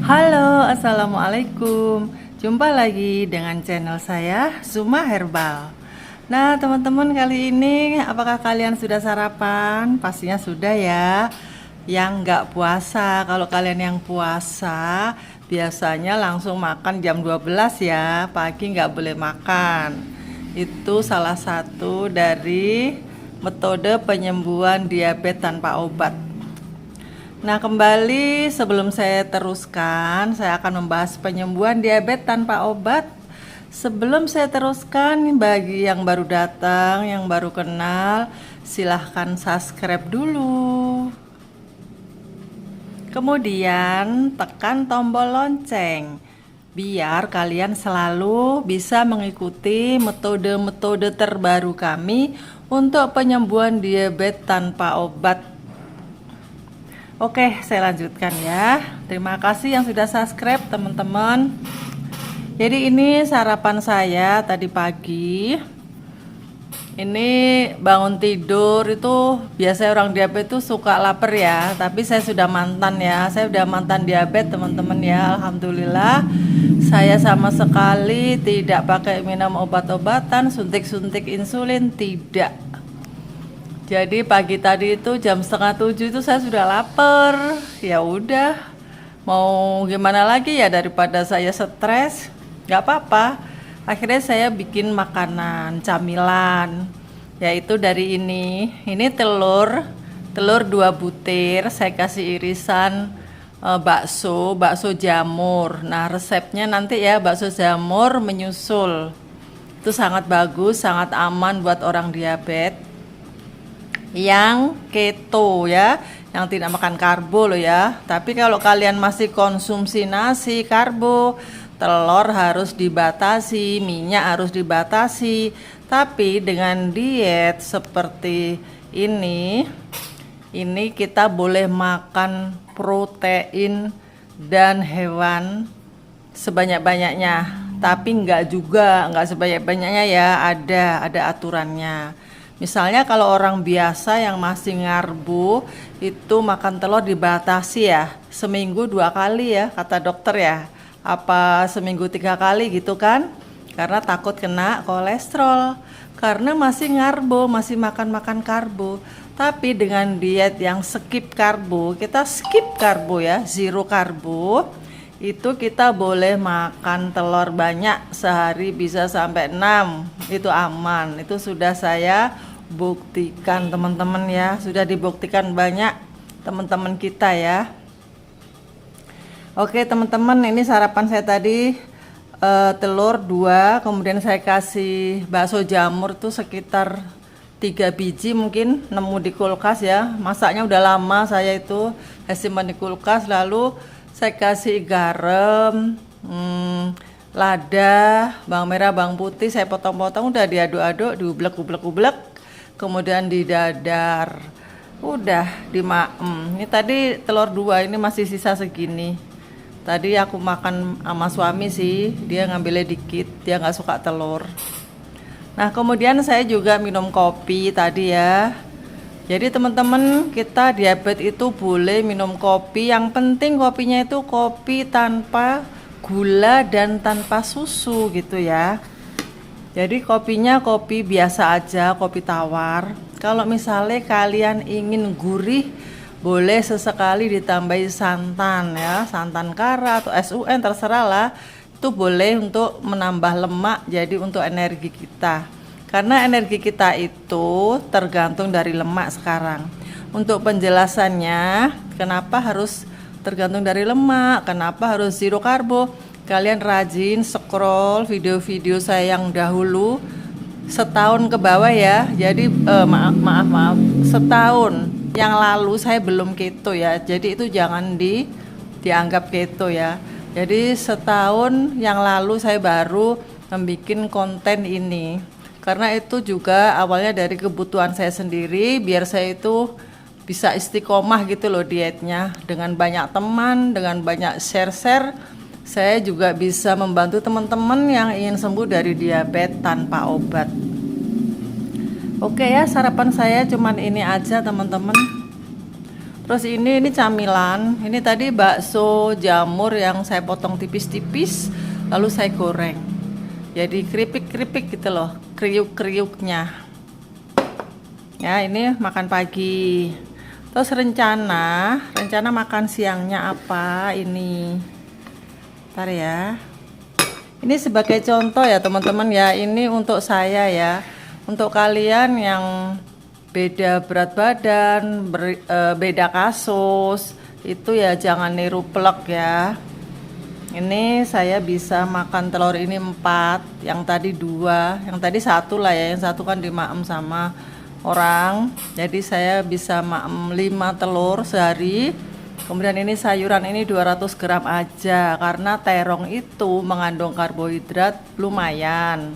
Halo, assalamualaikum. Jumpa lagi dengan channel saya, Zuma Herbal. Nah, teman-teman, kali ini apakah kalian sudah sarapan? Pastinya sudah ya. Yang nggak puasa, kalau kalian yang puasa, biasanya langsung makan jam 12 ya. Pagi nggak boleh makan. Itu salah satu dari metode penyembuhan diabetes tanpa obat. Nah, kembali sebelum saya teruskan, saya akan membahas penyembuhan diabetes tanpa obat. Sebelum saya teruskan, bagi yang baru datang, yang baru kenal, silahkan subscribe dulu. Kemudian tekan tombol lonceng, biar kalian selalu bisa mengikuti metode-metode terbaru kami untuk penyembuhan diabetes tanpa obat. Oke, saya lanjutkan ya. Terima kasih yang sudah subscribe, teman-teman. Jadi ini sarapan saya tadi pagi. Ini bangun tidur itu biasanya orang diabetes itu suka lapar ya. Tapi saya sudah mantan ya. Saya sudah mantan diabetes, teman-teman ya. Alhamdulillah. Saya sama sekali tidak pakai minum obat-obatan, suntik-suntik insulin, tidak. Jadi pagi tadi itu jam 6:30 itu saya sudah lapar. Ya udah, mau gimana lagi ya daripada saya stres, nggak apa-apa. Akhirnya saya bikin makanan camilan, yaitu dari ini. Ini telur 2 butir. Saya kasih irisan bakso jamur. Nah, resepnya nanti ya, bakso jamur menyusul. Itu sangat bagus, sangat aman buat orang diabetes yang keto ya, yang tidak makan karbo loh ya. Tapi kalau kalian masih konsumsi nasi, karbo, telur harus dibatasi, minyak harus dibatasi. Tapi dengan diet seperti ini kita boleh makan protein dan hewan sebanyak-banyaknya. Tapi enggak sebanyak-banyaknya ya, ada aturannya. Misalnya kalau orang biasa yang masih ngarbo itu makan telur dibatasi ya, seminggu 2 kali ya kata dokter ya, apa seminggu 3 kali gitu kan, karena takut kena kolesterol, karena masih ngarbo, masih makan karbo. Tapi dengan diet yang skip karbo, kita skip karbo ya, zero karbo, itu kita boleh makan telur banyak, sehari bisa sampai 6, itu aman. Itu sudah saya buktikan teman-teman ya, sudah dibuktikan banyak teman-teman kita ya. Oke teman-teman, ini sarapan saya tadi telur 2, kemudian saya kasih bakso jamur tuh sekitar 3 biji, mungkin nemu di kulkas ya, masaknya udah lama saya itu, saya simpan di kulkas. Lalu saya kasih garam, lada, bawang merah, bawang putih, saya potong-potong, udah diaduk-aduk, diublek-ublek, kemudian didadar, udah dimaem. Ini tadi telur 2, ini masih sisa segini. Tadi aku makan sama suami sih, dia ngambilnya dikit, dia nggak suka telur. Nah kemudian saya juga minum kopi tadi ya. Jadi teman-teman, kita diabetes itu boleh minum kopi, yang penting kopinya itu kopi tanpa gula dan tanpa susu gitu ya. Jadi kopinya kopi biasa aja, kopi tawar. Kalau misalnya kalian ingin gurih, boleh sesekali ditambahi santan ya, santan kara atau SUN, terserah lah. Itu boleh untuk menambah lemak, jadi untuk energi kita. Karena energi kita itu tergantung dari lemak sekarang. Untuk penjelasannya, kenapa harus tergantung dari lemak, kenapa harus zero karbo, kalian rajin scroll video-video saya yang dahulu setahun ke bawah ya. Jadi maaf, setahun yang lalu saya belum keto ya, jadi itu jangan dianggap keto ya. Jadi setahun yang lalu saya baru membuat konten ini, karena itu juga awalnya dari kebutuhan saya sendiri, biar saya itu bisa istiqomah gitu loh dietnya, dengan banyak teman, dengan banyak share-share. Saya juga bisa membantu teman-teman yang ingin sembuh dari diabetes tanpa obat. Oke ya, sarapan saya cuman ini aja teman-teman. Terus ini camilan. Ini tadi bakso jamur yang saya potong tipis-tipis, lalu saya goreng. Jadi keripik-keripik gitu loh, kriuk-kriuknya. Ya, ini makan pagi. Terus rencana makan siangnya apa ini? Ntar ya. Ini sebagai contoh ya teman-teman ya. Ini untuk saya ya. Untuk kalian yang beda berat badan, beda kasus, itu ya jangan niru plek ya. Ini saya bisa makan telur ini 4, yang tadi 2, yang tadi 1 lah ya, yang 1 kan dimaem sama orang. Jadi saya bisa maem 5 telur sehari. Kemudian ini sayuran ini 200 gram aja, karena terong itu mengandung karbohidrat lumayan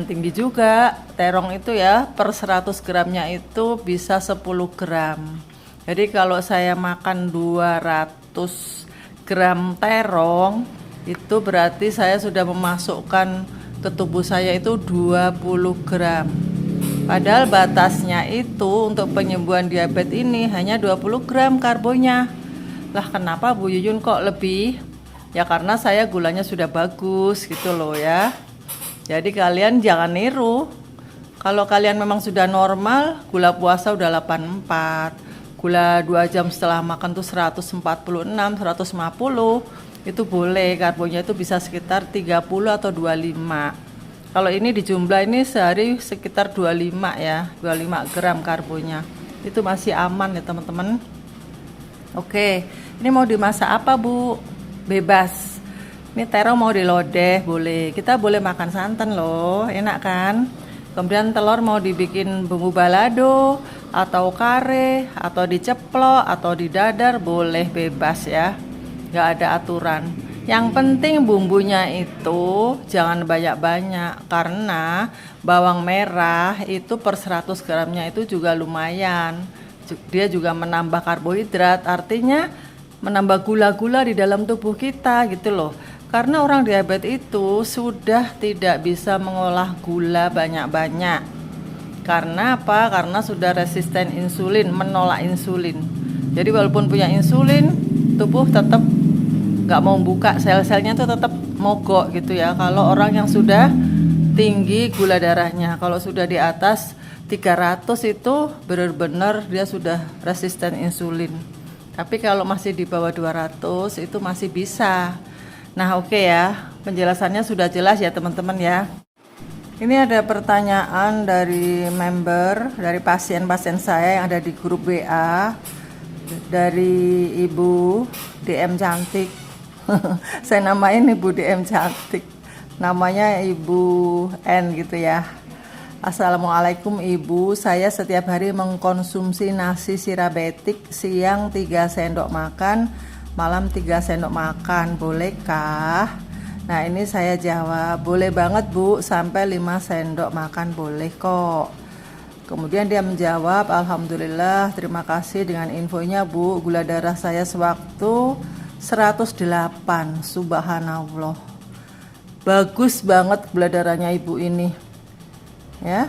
tinggi juga. Terong itu ya per 100 gramnya itu bisa 10 gram. Jadi kalau saya makan 200 gram terong, itu berarti saya sudah memasukkan ke tubuh saya itu 20 gram. Padahal batasnya itu untuk penyembuhan diabetes ini hanya 20 gram karbonya. Lah kenapa Bu Yuyun kok lebih? Ya karena saya gulanya sudah bagus gitu loh ya. Jadi kalian jangan niru. Kalau kalian memang sudah normal, gula puasa udah 84. Gula 2 jam setelah makan tuh 146, 150. Itu boleh, karbonya itu bisa sekitar 30 atau 25. Kalau ini dijumlah ini sehari sekitar 25 ya, 25 gram karbonya. Itu masih aman ya teman-teman. Oke, ini mau dimasak apa Bu? Bebas. Ini terong mau dilodeh boleh. Kita boleh makan santan loh, enak kan? Kemudian telur mau dibikin bumbu balado atau kare atau diceplok atau didadar boleh, bebas ya. Nggak ada aturan. Yang penting bumbunya itu jangan banyak-banyak, karena bawang merah itu per 100 gramnya itu juga lumayan. Dia juga menambah karbohidrat, artinya menambah gula-gula di dalam tubuh kita gitu loh. Karena orang diabetes itu sudah tidak bisa mengolah gula banyak-banyak. Karena apa? Karena sudah resisten insulin, menolak insulin. Jadi walaupun punya insulin, tubuh tetap nggak mau buka, sel-selnya tuh tetap mogok gitu ya. Kalau orang yang sudah tinggi gula darahnya, kalau sudah di atas 300 itu benar-benar dia sudah resisten insulin. Tapi kalau masih di bawah 200 itu masih bisa. Nah oke ya, penjelasannya sudah jelas ya teman-teman ya. Ini ada pertanyaan dari member, dari pasien-pasien saya yang ada di grup WA, dari Ibu DM Cantik. Saya namain Ibu DM Cantik, namanya Ibu N gitu ya. Assalamualaikum Ibu, saya setiap hari mengkonsumsi nasi sirabetik, siang 3 sendok makan, malam 3 sendok makan, bolehkah? Nah ini saya jawab, boleh banget Bu, sampai 5 sendok makan boleh kok. Kemudian dia menjawab, alhamdulillah, terima kasih dengan infonya Bu, gula darah saya sewaktu 108, subhanallah. Bagus banget gula darahnya Ibu ini. Ya.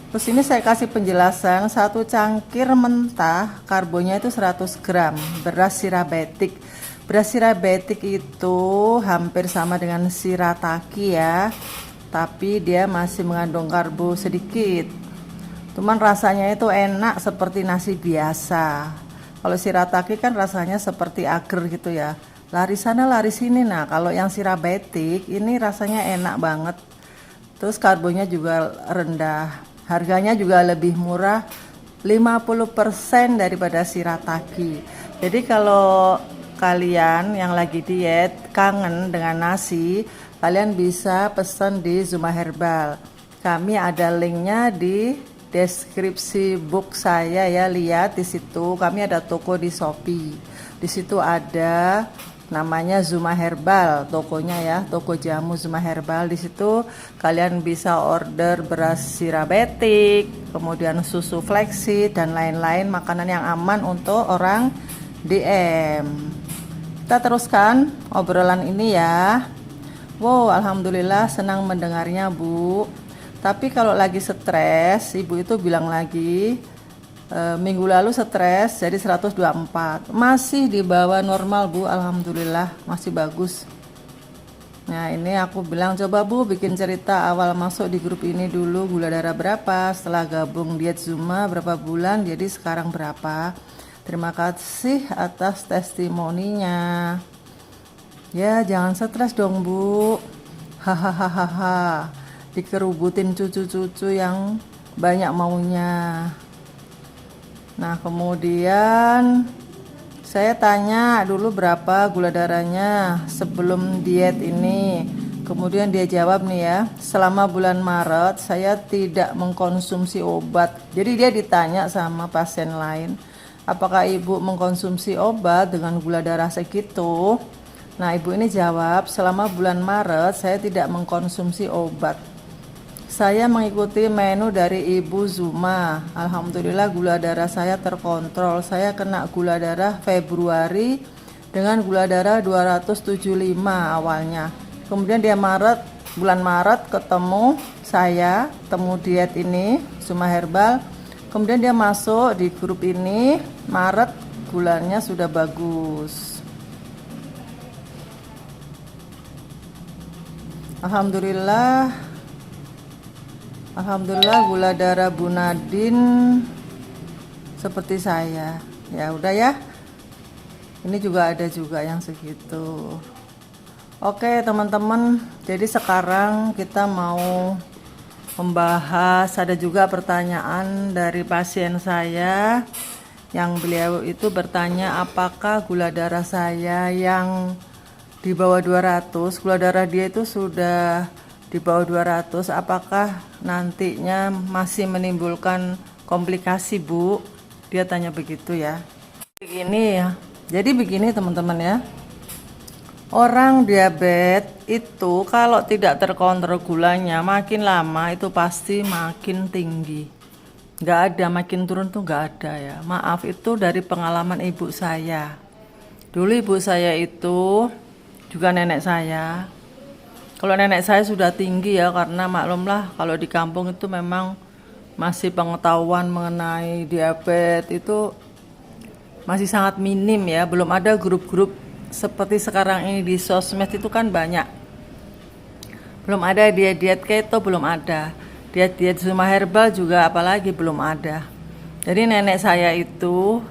Terus ini saya kasih penjelasan, 1 cangkir mentah karbonya itu 100 gram beras sirabetik. Beras sirabetik itu hampir sama dengan shirataki ya, tapi dia masih mengandung karbo sedikit. Cuman rasanya itu enak seperti nasi biasa. Kalau shirataki kan rasanya seperti agar gitu ya, lari sana lari sini. Nah kalau yang sirabetik ini rasanya enak banget. Terus karbonya juga rendah, harganya juga lebih murah, 50% daripada shirataki. Jadi kalau kalian yang lagi diet kangen dengan nasi, kalian bisa pesan di Zuma Herbal. Kami ada linknya di deskripsi book saya ya, lihat di situ. Kami ada toko di Shopee. Di situ ada namanya Zuma Herbal tokonya ya, toko jamu Zuma Herbal. Di situ kalian bisa order beras sirabetik, kemudian susu flaxseed dan lain-lain makanan yang aman untuk orang DM. Kita teruskan obrolan ini ya. Wow, alhamdulillah senang mendengarnya Bu. Tapi kalau lagi stres, Ibu itu bilang lagi Minggu lalu stres jadi 124, masih di bawah normal Bu, alhamdulillah masih bagus. Nah ini aku bilang coba Bu bikin cerita awal masuk di grup ini dulu, gula darah berapa, setelah gabung diet Zuma berapa bulan, jadi sekarang berapa. Terima kasih atas testimoninya. Ya jangan stres dong Bu, hahaha, dikerubutin cucu-cucu yang banyak maunya. Nah kemudian saya tanya dulu berapa gula darahnya sebelum diet ini. Kemudian dia jawab nih ya, selama bulan Maret saya tidak mengkonsumsi obat. Jadi dia ditanya sama pasien lain, apakah ibu mengkonsumsi obat dengan gula darah segitu? Nah ibu ini jawab, selama bulan Maret saya tidak mengkonsumsi obat. Saya mengikuti menu dari Ibu Zuma. Alhamdulillah gula darah saya terkontrol. Saya kena gula darah Februari dengan gula darah 275 awalnya. Kemudian dia bulan Maret ketemu saya, temu diet ini, Zuma Herbal. Kemudian dia masuk di grup ini, Maret gulanya sudah bagus. Alhamdulillah gula darah Bu Nadine seperti saya. Ya udah ya. Ini juga ada juga yang segitu. Oke teman-teman, jadi sekarang kita mau membahas, ada juga pertanyaan dari pasien saya yang beliau itu bertanya apakah gula darah saya yang di bawah 200, gula darah dia itu sudah di bawah 200, apakah nantinya masih menimbulkan komplikasi Bu? Dia tanya begitu ya. Begini ya, jadi begini teman-teman ya, orang diabetes itu kalau tidak terkontrol gulanya makin lama itu pasti makin tinggi, nggak ada makin turun tuh nggak ada ya. Maaf, itu dari pengalaman ibu saya. Dulu ibu saya itu juga nenek saya. Kalau nenek saya sudah tinggi ya, karena maklumlah kalau di kampung itu memang masih pengetahuan mengenai diabetes itu masih sangat minim ya. Belum ada grup-grup seperti sekarang ini di sosmed itu kan banyak. Belum ada diet-diet keto, belum ada. Diet-diet Zuma Herbal juga apalagi belum ada. Jadi nenek saya itu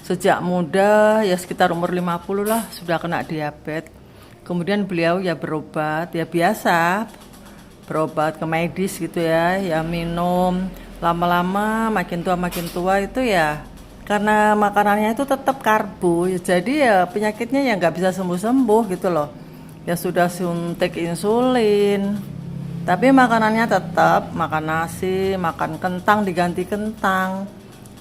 sejak muda ya sekitar umur 50 lah sudah kena diabetes. Kemudian beliau ya berobat, ya biasa berobat ke medis gitu ya, ya minum. Lama-lama makin tua itu ya karena makanannya itu tetap karbo, ya jadi ya penyakitnya ya nggak bisa sembuh-sembuh gitu loh. Ya sudah suntik insulin, tapi makanannya tetap makan nasi, makan kentang diganti kentang,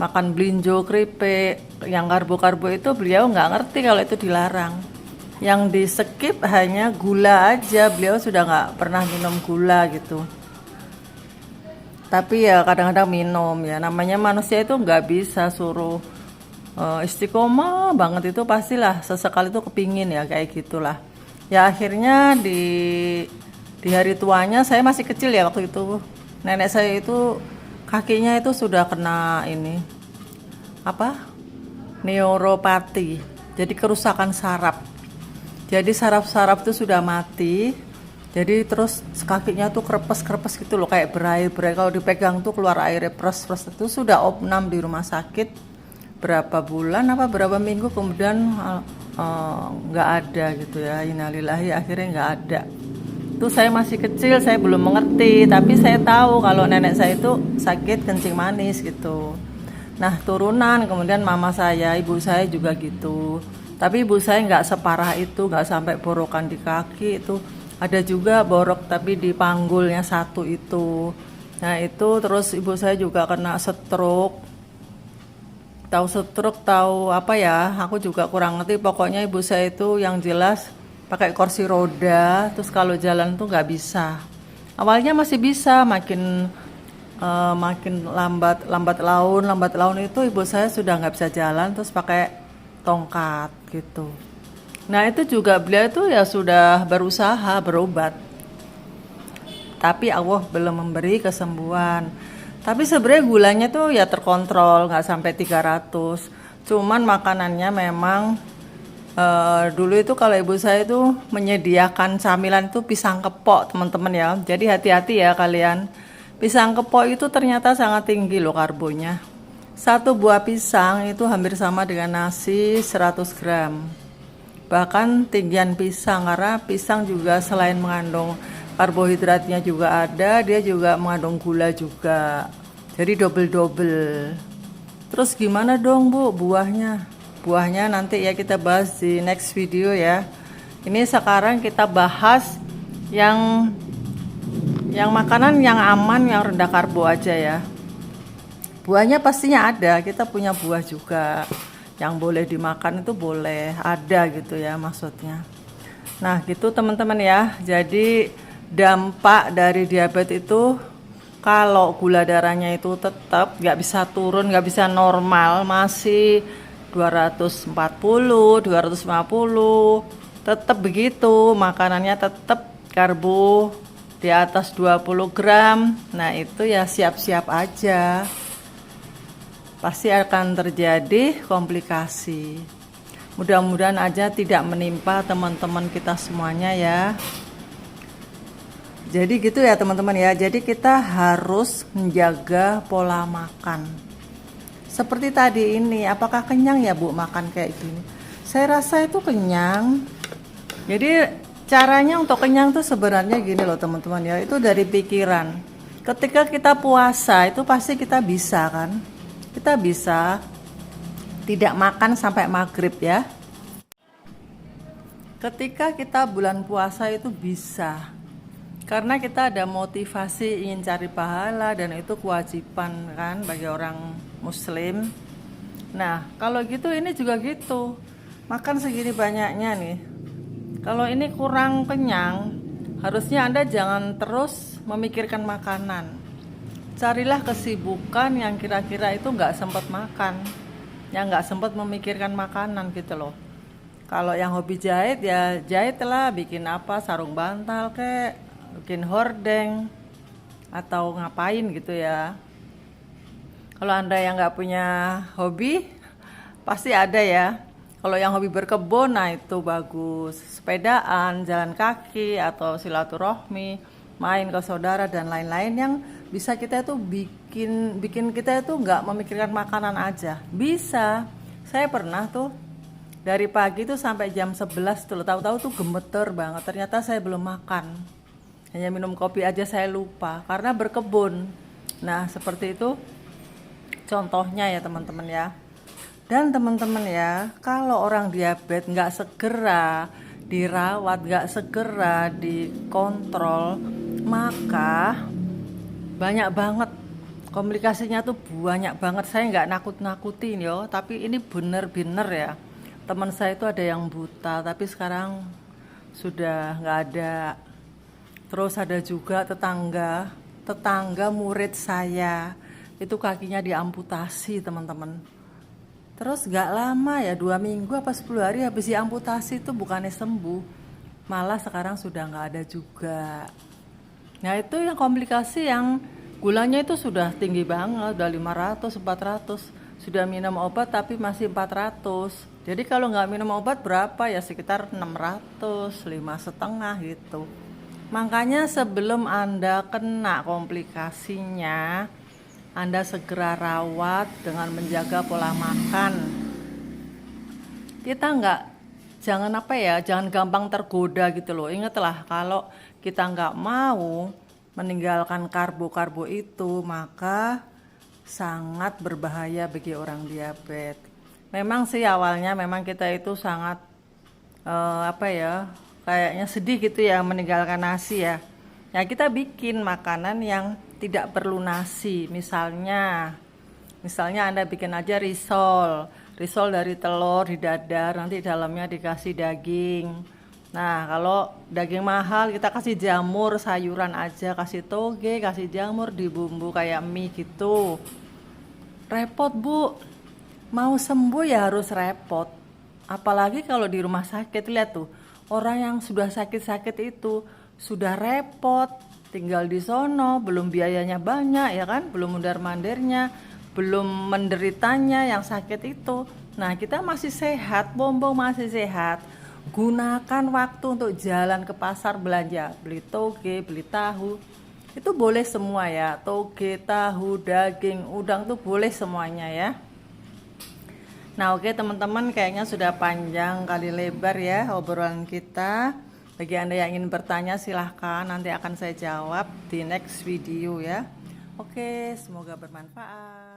makan belinjo, keripik. Yang karbo-karbo itu beliau nggak ngerti kalau itu dilarang. Yang di skip hanya gula aja, beliau sudah nggak pernah minum gula gitu. Tapi ya kadang-kadang minum ya, namanya manusia itu nggak bisa suruh istiqomah banget, itu pastilah sesekali itu kepingin ya kayak gitulah. Ya akhirnya di hari tuanya, saya masih kecil ya waktu itu, nenek saya itu kakinya itu sudah kena ini apa, neuropati, jadi kerusakan saraf. Jadi saraf-saraf itu sudah mati. Jadi terus kakinya tuh krepes-krepes gitu loh, kayak berai-berai, kalau dipegang tuh keluar air pres-pres. Itu sudah opnam di rumah sakit berapa bulan apa berapa minggu, kemudian nggak ada gitu ya. Innalillahi, akhirnya nggak ada. Itu saya masih kecil, saya belum mengerti, tapi saya tahu kalau nenek saya itu sakit kencing manis gitu. Nah turunan, kemudian mama saya, ibu saya juga gitu. Tapi ibu saya nggak separah itu, nggak sampai borokan di kaki itu. Ada juga borok tapi di panggulnya satu itu. Nah itu terus ibu saya juga kena stroke. Tahu stroke, tahu apa ya, aku juga kurang ngerti. Pokoknya ibu saya itu yang jelas pakai kursi roda, terus kalau jalan tuh nggak bisa. Awalnya masih bisa, makin lambat laun itu ibu saya sudah nggak bisa jalan, terus pakai tongkat gitu. Nah itu juga beliau itu ya sudah berusaha berobat, tapi Allah belum memberi kesembuhan. Tapi sebenarnya gulanya tuh ya terkontrol, nggak sampai 300. Cuman makanannya memang dulu itu kalau ibu saya itu menyediakan camilan itu pisang kepok teman-teman ya. Jadi hati-hati ya kalian. Pisang kepok itu ternyata sangat tinggi loh karbonya. Satu buah pisang itu hampir sama dengan nasi 100 gram. Bahkan tinggian pisang, karena pisang juga selain mengandung karbohidratnya juga ada, dia juga mengandung gula juga. Jadi double-double. Terus gimana dong Bu buahnya? Buahnya nanti ya kita bahas di next video ya. Ini sekarang kita bahas yang makanan yang aman, yang rendah karbo aja ya. Buahnya pastinya ada, kita punya buah juga yang boleh dimakan, itu boleh ada gitu ya maksudnya. Nah gitu teman-teman ya. Jadi dampak dari diabetes itu, kalau gula darahnya itu tetap nggak bisa turun, nggak bisa normal, masih 240, 250, tetap begitu, makanannya tetap karbo di atas 20 gram. Nah itu ya siap-siap aja, pasti akan terjadi komplikasi. Mudah-mudahan aja tidak menimpa teman-teman kita semuanya ya. Jadi gitu ya teman-teman ya. Jadi kita harus menjaga pola makan. Seperti tadi ini, apakah kenyang ya Bu makan kayak gini? Saya rasa itu kenyang. Jadi caranya untuk kenyang tuh sebenarnya gini loh teman-teman ya. Itu dari pikiran. Ketika kita puasa itu pasti kita bisa kan? Kita bisa tidak makan sampai maghrib ya. Ketika kita bulan puasa itu bisa. Karena kita ada motivasi ingin cari pahala, dan itu kewajiban kan bagi orang muslim. Nah kalau gitu ini juga gitu, makan segini banyaknya nih. Kalau ini kurang kenyang, harusnya Anda jangan terus memikirkan makanan. Carilah kesibukan yang kira-kira itu nggak sempat makan, yang nggak sempat memikirkan makanan gitu loh. Kalau yang hobi jahit ya jahitlah, bikin apa, sarung bantal kek, bikin hordeng, atau ngapain gitu ya. Kalau Anda yang nggak punya hobi, pasti ada ya. Kalau yang hobi berkebun, nah itu bagus. Sepedaan, jalan kaki, atau silaturahmi, main ke saudara dan lain-lain yang bisa kita itu bikin kita itu nggak memikirkan makanan aja. Bisa. Saya pernah tuh dari pagi tuh sampai jam 11 tuh, tahu-tahu tuh gemeter banget. Ternyata saya belum makan. Hanya minum kopi aja saya lupa karena berkebun. Nah seperti itu contohnya ya teman-teman ya. Dan teman-teman ya, kalau orang diabetes nggak segera dirawat, nggak segera dikontrol, maka banyak banget komplikasinya tuh, banyak banget. Saya nggak nakut-nakutin yo, tapi ini bener-bener ya. Teman saya itu ada yang buta, tapi sekarang sudah nggak ada. Terus ada juga tetangga murid saya, itu kakinya diamputasi teman-teman. Terus gak lama ya, 2 minggu apa 10 hari habis diamputasi itu bukannya sembuh, malah sekarang sudah gak ada juga. Nah itu yang komplikasi, yang gulanya itu sudah tinggi banget, udah 500, 400. Sudah minum obat tapi masih 400. Jadi kalau nggak minum obat berapa ya, sekitar 600, 5,5 gitu. Makanya sebelum Anda kena komplikasinya, Anda segera rawat dengan menjaga pola makan. Kita jangan gampang tergoda gitu loh. Ingatlah, kalau kita nggak mau meninggalkan karbo-karbo itu, maka sangat berbahaya bagi orang diabetes. Memang sih awalnya memang kita itu sangat kayaknya sedih gitu ya meninggalkan nasi ya. Ya kita bikin makanan yang tidak perlu nasi. Misalnya Anda bikin aja risol dari telur didadar, nanti dalamnya dikasih daging. Nah kalau daging mahal kita kasih jamur, sayuran aja, kasih toge, kasih jamur, dibumbu kayak mie gitu. Repot Bu, mau sembuh ya harus repot. Apalagi kalau di rumah sakit, lihat tuh, orang yang sudah sakit-sakit itu sudah repot, tinggal di sono, belum biayanya banyak ya kan, belum mundar-mandirnya, belum menderitanya yang sakit itu. Nah, kita masih sehat, Bombong masih sehat. Gunakan waktu untuk jalan ke pasar belanja, beli toge, beli tahu. Itu boleh semua ya, toge, tahu, daging, udang tuh boleh semuanya ya. Nah, oke teman-teman, kayaknya sudah panjang kali lebar ya obrolan kita. Bagi Anda yang ingin bertanya silahkan, nanti akan saya jawab di next video ya. Oke, semoga bermanfaat.